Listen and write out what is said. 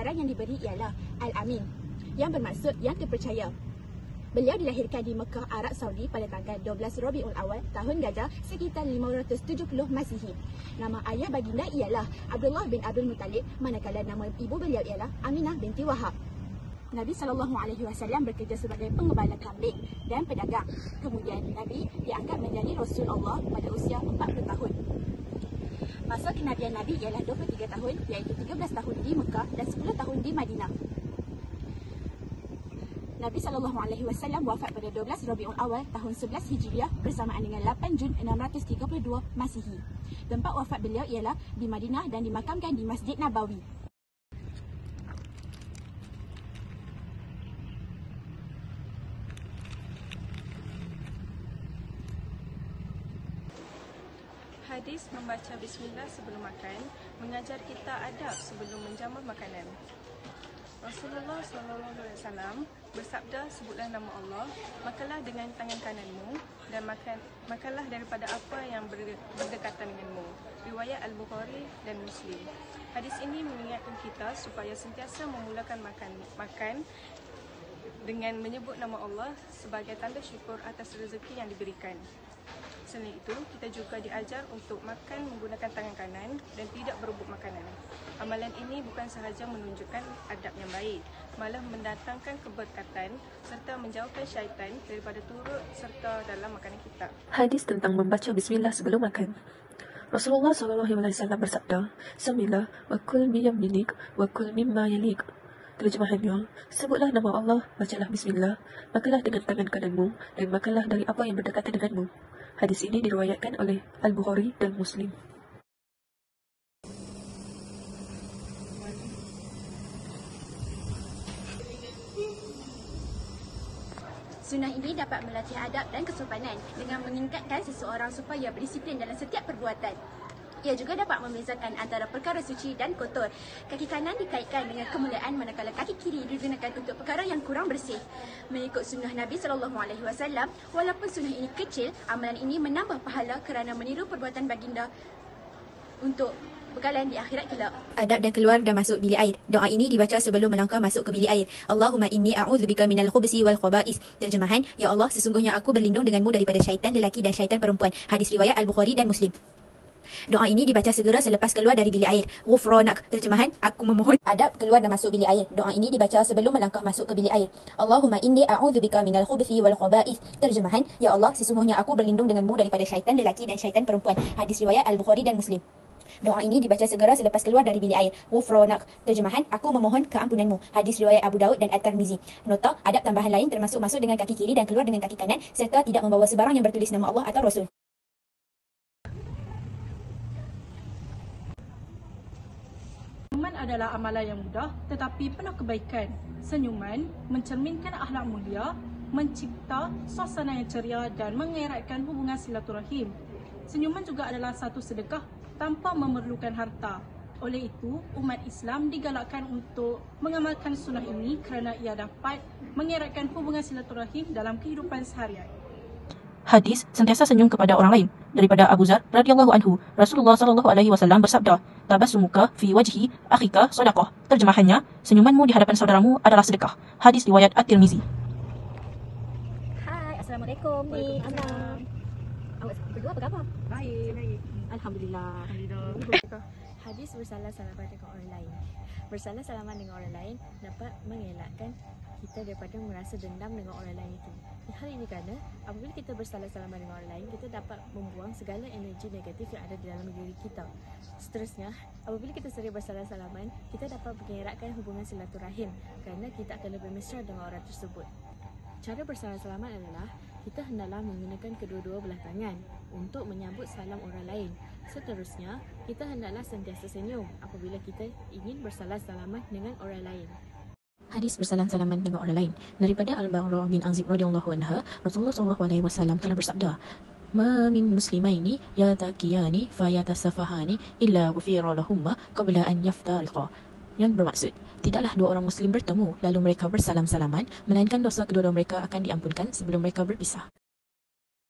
Gelar yang diberi ialah Al-Amin, yang bermaksud yang terpercaya. Beliau dilahirkan di Mekah, Arab Saudi pada tanggal 12 Rabiul Awal tahun Gajah sekitar 570 Masihi. Nama ayah baginda ialah Abdullah bin Abdul Muttalib, manakala nama ibu beliau ialah Aminah binti Wahab. Nabi SAW bekerja sebagai pengembala kambing dan pedagang. Kemudian Nabi diangkat menjadi Rasul Allah pada usia 40 tahun. Masa kenabian Nabi ialah 23 tahun, iaitu 13 tahun di Mekah dan 10 tahun di Madinah. Nabi SAW wafat pada 12 Rabiul Awal tahun 11 Hijriah bersamaan dengan 8 Jun 632 Masihi. Tempat wafat beliau ialah di Madinah dan dimakamkan di Masjid Nabawi. Hadis membaca bismillah sebelum makan mengajar kita adab sebelum menjamu makanan. Rasulullah SAW bersabda, sebutlah nama Allah, makanlah dengan tangan kananmu dan makanlah daripada apa yang berdekatan denganmu. Riwayat Al-Bukhari dan Muslim. Hadis ini mengingatkan kita supaya sentiasa memulakan makan dengan menyebut nama Allah sebagai tanda syukur atas rezeki yang diberikan. Selain itu, kita juga diajar untuk makan menggunakan tangan kanan dan tidak berebut makanan. Amalan ini bukan sahaja menunjukkan adab yang baik, malah mendatangkan keberkatan serta menjauhkan syaitan daripada turut serta dalam makanan kita. Hadis tentang membaca bismillah sebelum makan. Rasulullah SAW bersabda, "Samilah wa kul biyaminik wa kul mimma yalik." Terjemahannya, sebutlah nama Allah, bacalah bismillah, makanlah dengan tangan kananmu dan makanlah dari apa yang berdekatan denganmu. Hadis ini diriwayatkan oleh Al-Bukhari dan Muslim. Sunnah ini dapat melatih adab dan kesopanan dengan mengingatkan seseorang supaya berdisiplin dalam setiap perbuatan. Ia juga dapat membezakan antara perkara suci dan kotor. Kaki kanan dikaitkan dengan kemuliaan, manakala kaki kiri digunakan untuk perkara yang kurang bersih. Mengikut sunnah Nabi SAW, walaupun sunnah ini kecil, amalan ini menambah pahala kerana meniru perbuatan baginda untuk bekalan di akhirat kelak. Adab dan keluar dan masuk bilik air. Doa ini dibaca sebelum melangkah masuk ke bilik air. Allahumma inni a'udzubika minal khubsi wal khaba'is. Terjemahan, ya Allah, sesungguhnya aku berlindung denganmu daripada syaitan lelaki dan syaitan perempuan. Hadis riwayat Al-Bukhari dan Muslim. Doa ini dibaca segera selepas keluar dari bilik air. Ghufranak. Terjemahan, aku memohon. Adab keluar dan masuk bilik air. Doa ini dibaca sebelum melangkah masuk ke bilik air. Allahumma inni a'udzubika minal khubthi wal khaba'is. Terjemahan, ya Allah, sesungguhnya aku berlindung denganmu daripada syaitan lelaki dan syaitan perempuan. Hadis riwayat Al-Bukhari dan Muslim. Doa ini dibaca segera selepas keluar dari bilik air. Ghufranak. Terjemahan, aku memohon keampunanmu. Hadis riwayat Abu Daud dan At-Tirmizi. Nota, adab tambahan lain termasuk masuk dengan kaki kiri dan keluar dengan kaki kanan serta tidak membawa sebarang yang bertulis nama Allah atau Rasul. Senyuman adalah amalan yang mudah tetapi penuh kebaikan. Senyuman mencerminkan akhlak mulia, mencipta suasana yang ceria dan mengeratkan hubungan silaturahim. Senyuman juga adalah satu sedekah tanpa memerlukan harta. Oleh itu, umat Islam digalakkan untuk mengamalkan sunnah ini kerana ia dapat mengeratkan hubungan silaturahim dalam kehidupan seharian. Hadis, sentiasa senyum kepada orang lain. Daripada Abu Zar radhiyallahu anhu, Rasulullah SAW bersabda, "Tabassumuka fi wajhi akhika sadaqah." Terjemahannya, senyumanmu di hadapan saudaramu adalah sedekah. Hadis riwayat At-Tirmizi. Hai, Assalamualaikum. Ni Ana. Awak berdua apa khabar? Baik. Alhamdulillah. Hadis bersalah salaman dengan orang lain. Bersalah salaman dengan orang lain dapat mengelakkan kita daripada merasa dendam dengan orang lain itu. Hal ini kerana apabila kita bersalah salaman dengan orang lain, kita dapat membuang segala energi negatif yang ada di dalam diri kita. Seterusnya, apabila kita sering bersalah salaman, kita dapat mengeratkan hubungan silaturahim kerana kita akan lebih mesra dengan orang tersebut. Cara bersalah salaman adalah kita hendaklah menggunakan kedua-dua belah tangan untuk menyambut salam orang lain. Seterusnya, kita hendaklah sentiasa senyum apabila kita ingin bersalah salaman dengan orang lain. Hadis bersalam salaman dengan orang lain. Daripada Al-Bara bin Azib radhiyallahu anha, Rasulullah SAW telah bersabda, "Ma min muslimaini yaltaqiyani fayatasafahani illa ghufira lahumma qabla an yaftariqa." Yang bermaksud, tidaklah dua orang muslim bertemu lalu mereka bersalam-salaman, melainkan dosa kedua-dua mereka akan diampunkan sebelum mereka berpisah.